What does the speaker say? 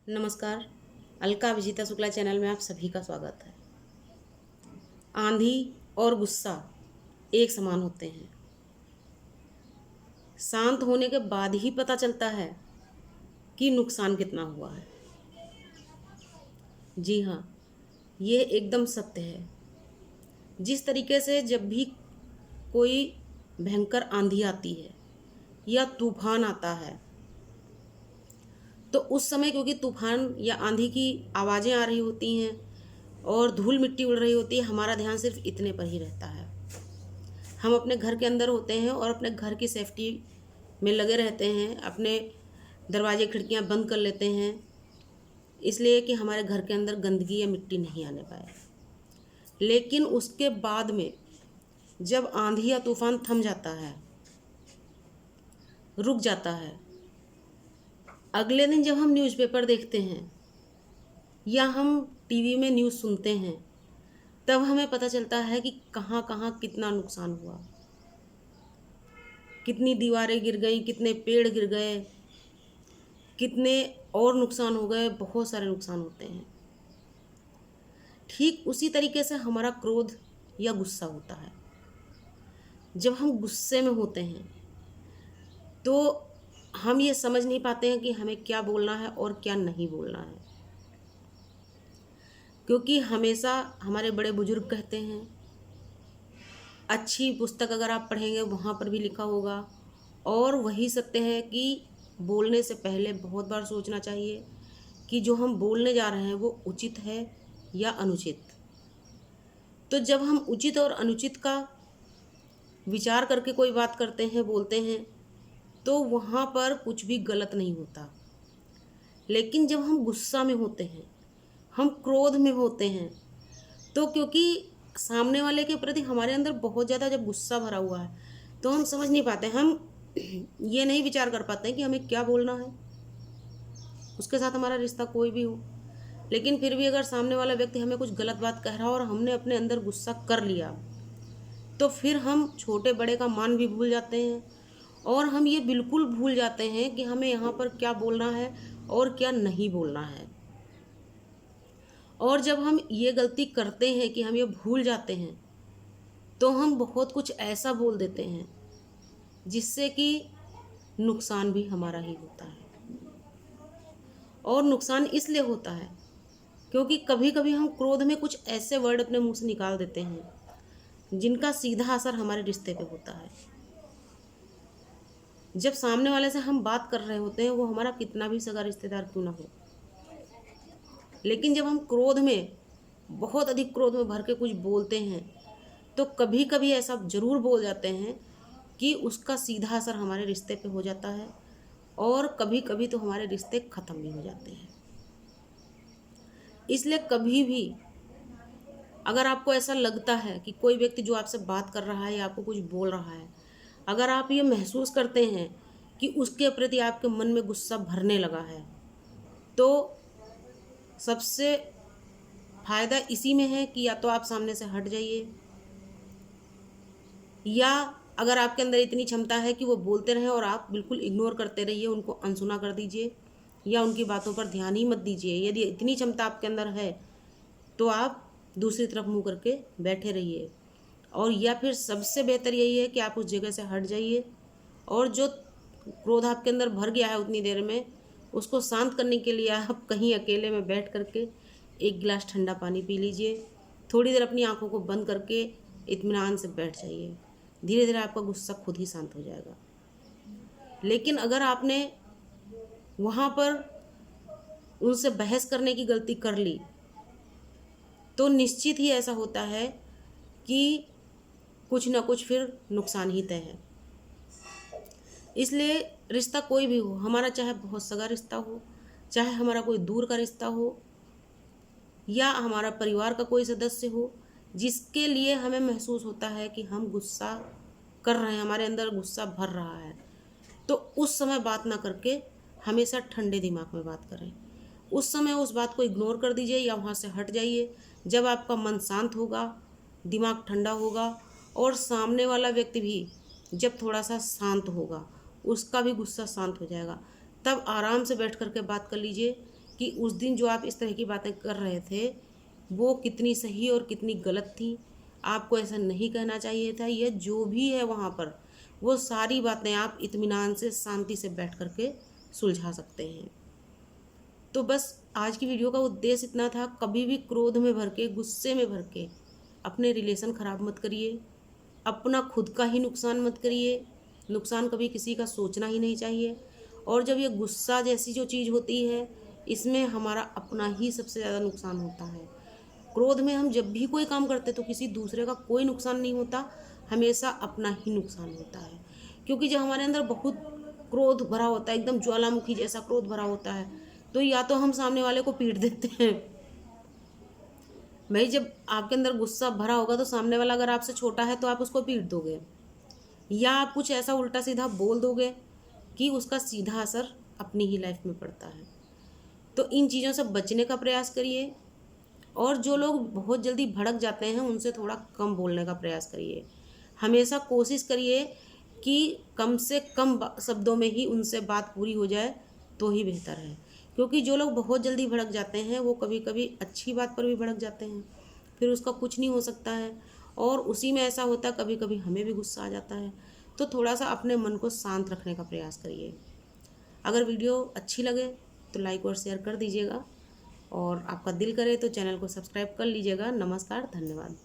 नमस्कार। अलका विजिता शुक्ला चैनल में आप सभी का स्वागत है। आंधी और गुस्सा एक समान होते हैं। शांत होने के बाद ही पता चलता है कि नुकसान कितना हुआ है। जी हाँ, ये एकदम सत्य है। जिस तरीके से जब भी कोई भयंकर आंधी आती है या तूफान आता है, तो उस समय क्योंकि तूफान या आंधी की आवाज़ें आ रही होती हैं और धूल मिट्टी उड़ रही होती है, हमारा ध्यान सिर्फ इतने पर ही रहता है। हम अपने घर के अंदर होते हैं और अपने घर की सेफ्टी में लगे रहते हैं, अपने दरवाजे खिड़कियां बंद कर लेते हैं, इसलिए कि हमारे घर के अंदर गंदगी या मिट्टी नहीं आने पाए। लेकिन उसके बाद में जब आंधी या तूफान थम जाता है, रुक जाता है, अगले दिन जब हम न्यूज़पेपर देखते हैं या हम टीवी में न्यूज़ सुनते हैं, तब हमें पता चलता है कि कहाँ कहाँ कितना नुकसान हुआ, कितनी दीवारें गिर गई, कितने पेड़ गिर गए, कितने और नुकसान हो गए। बहुत सारे नुकसान होते हैं। ठीक उसी तरीके से हमारा क्रोध या गुस्सा होता है। जब हम गुस्से में होते हैं तो हम ये समझ नहीं पाते हैं कि हमें क्या बोलना है और क्या नहीं बोलना है, क्योंकि हमेशा हमारे बड़े बुजुर्ग कहते हैं, अच्छी पुस्तक अगर आप पढ़ेंगे वहाँ पर भी लिखा होगा, और वही सत्य है कि बोलने से पहले बहुत बार सोचना चाहिए कि जो हम बोलने जा रहे हैं वो उचित है या अनुचित। तो जब हम उचित और अनुचित का विचार करके कोई बात करते हैं, बोलते हैं, तो वहाँ पर कुछ भी गलत नहीं होता। लेकिन जब हम गुस्सा में होते हैं, हम क्रोध में होते हैं, तो क्योंकि सामने वाले के प्रति हमारे अंदर बहुत ज़्यादा जब गुस्सा भरा हुआ है, तो हम समझ नहीं पाते, हम ये नहीं विचार कर पाते हैं कि हमें क्या बोलना है। उसके साथ हमारा रिश्ता कोई भी हो, लेकिन फिर भी अगर सामने वाला व्यक्ति हमें कुछ गलत बात कह रहा हो और हमने अपने अंदर गुस्सा कर लिया, तो फिर हम छोटे बड़े का मान भी भूल जाते हैं और हम ये बिल्कुल भूल जाते हैं कि हमें यहाँ पर क्या बोलना है और क्या नहीं बोलना है। और जब हम ये गलती करते हैं कि हम ये भूल जाते हैं, तो हम बहुत कुछ ऐसा बोल देते हैं जिससे कि नुकसान भी हमारा ही होता है। और नुकसान इसलिए होता है क्योंकि कभी कभी हम क्रोध में कुछ ऐसे वर्ड अपने मुंह से निकाल देते हैं जिनका सीधा असर हमारे रिश्ते पे होता है। जब सामने वाले से हम बात कर रहे होते हैं, वो हमारा कितना भी सगा रिश्तेदार क्यों ना हो, लेकिन जब हम क्रोध में, बहुत अधिक क्रोध में भर के कुछ बोलते हैं, तो कभी कभी ऐसा जरूर बोल जाते हैं कि उसका सीधा असर हमारे रिश्ते पे हो जाता है, और कभी कभी तो हमारे रिश्ते ख़त्म भी हो जाते हैं। इसलिए कभी भी अगर आपको ऐसा लगता है कि कोई व्यक्ति जो आपसे बात कर रहा है या आपको कुछ बोल रहा है, अगर आप ये महसूस करते हैं कि उसके प्रति आपके मन में गुस्सा भरने लगा है, तो सबसे फ़ायदा इसी में है कि या तो आप सामने से हट जाइए, या अगर आपके अंदर इतनी क्षमता है कि वो बोलते रहें और आप बिल्कुल इग्नोर करते रहिए, उनको अनसुना कर दीजिए या उनकी बातों पर ध्यान ही मत दीजिए। यदि इतनी क्षमता आपके अंदर है तो आप दूसरी तरफ मुंह करके बैठे रहिए, और या फिर सबसे बेहतर यही है कि आप उस जगह से हट जाइए और जो क्रोध आपके अंदर भर गया है उतनी देर में, उसको शांत करने के लिए आप कहीं अकेले में बैठ करके एक गिलास ठंडा पानी पी लीजिए। थोड़ी देर अपनी आंखों को बंद करके इत्मीनान से बैठ जाइए। धीरे धीरे आपका गुस्सा खुद ही शांत हो जाएगा। लेकिन अगर आपने वहाँ पर उनसे बहस करने की गलती कर ली, तो निश्चित ही ऐसा होता है कि कुछ ना कुछ फिर नुकसान ही तय है। इसलिए रिश्ता कोई भी हो, हमारा चाहे बहुत सगा रिश्ता हो, चाहे हमारा कोई दूर का रिश्ता हो, या हमारा परिवार का कोई सदस्य हो, जिसके लिए हमें महसूस होता है कि हम गुस्सा कर रहे हैं, हमारे अंदर गुस्सा भर रहा है, तो उस समय बात ना करके हमेशा ठंडे दिमाग में बात करें। उस समय उस बात को इग्नोर कर दीजिए या वहाँ से हट जाइए। जब आपका मन शांत होगा, दिमाग ठंडा होगा, और सामने वाला व्यक्ति भी जब थोड़ा सा शांत होगा, उसका भी गुस्सा शांत हो जाएगा, तब आराम से बैठ करके बात कर लीजिए कि उस दिन जो आप इस तरह की बातें कर रहे थे वो कितनी सही और कितनी गलत थी। आपको ऐसा नहीं कहना चाहिए था। यह जो भी है वहाँ पर वो सारी बातें आप इत्मीनान से शांति से बैठ कर के सुलझा सकते हैं। तो बस आज की वीडियो का उद्देश्य इतना था। कभी भी क्रोध में भर के, गुस्से में भर के अपने रिलेशन ख़राब मत करिए, अपना खुद का ही नुकसान मत करिए। नुकसान कभी किसी का सोचना ही नहीं चाहिए। और जब ये गुस्सा जैसी जो चीज़ होती है, इसमें हमारा अपना ही सबसे ज़्यादा नुकसान होता है। क्रोध में हम जब भी कोई काम करते तो किसी दूसरे का कोई नुकसान नहीं होता, हमेशा अपना ही नुकसान होता है। क्योंकि जब हमारे अंदर बहुत क्रोध भरा होता है, एकदम ज्वालामुखी जैसा क्रोध भरा होता है, तो या तो हम सामने वाले को पीट देते हैं। भाई जब आपके अंदर गुस्सा भरा होगा तो सामने वाला अगर आपसे छोटा है तो आप उसको पीट दोगे, या आप कुछ ऐसा उल्टा सीधा बोल दोगे कि उसका सीधा असर अपनी ही लाइफ में पड़ता है। तो इन चीज़ों से बचने का प्रयास करिए। और जो लोग बहुत जल्दी भड़क जाते हैं उनसे थोड़ा कम बोलने का प्रयास करिए। हमेशा कोशिश करिए कि कम से कम शब्दों में ही उनसे बात पूरी हो जाए तो ही बेहतर है। क्योंकि जो लोग बहुत जल्दी भड़क जाते हैं वो कभी कभी अच्छी बात पर भी भड़क जाते हैं, फिर उसका कुछ नहीं हो सकता है। और उसी में ऐसा होता है कभी कभी हमें भी गुस्सा आ जाता है। तो थोड़ा सा अपने मन को शांत रखने का प्रयास करिए। अगर वीडियो अच्छी लगे तो लाइक और शेयर कर दीजिएगा, और आपका दिल करे तो चैनल को सब्सक्राइब कर लीजिएगा। नमस्कार, धन्यवाद।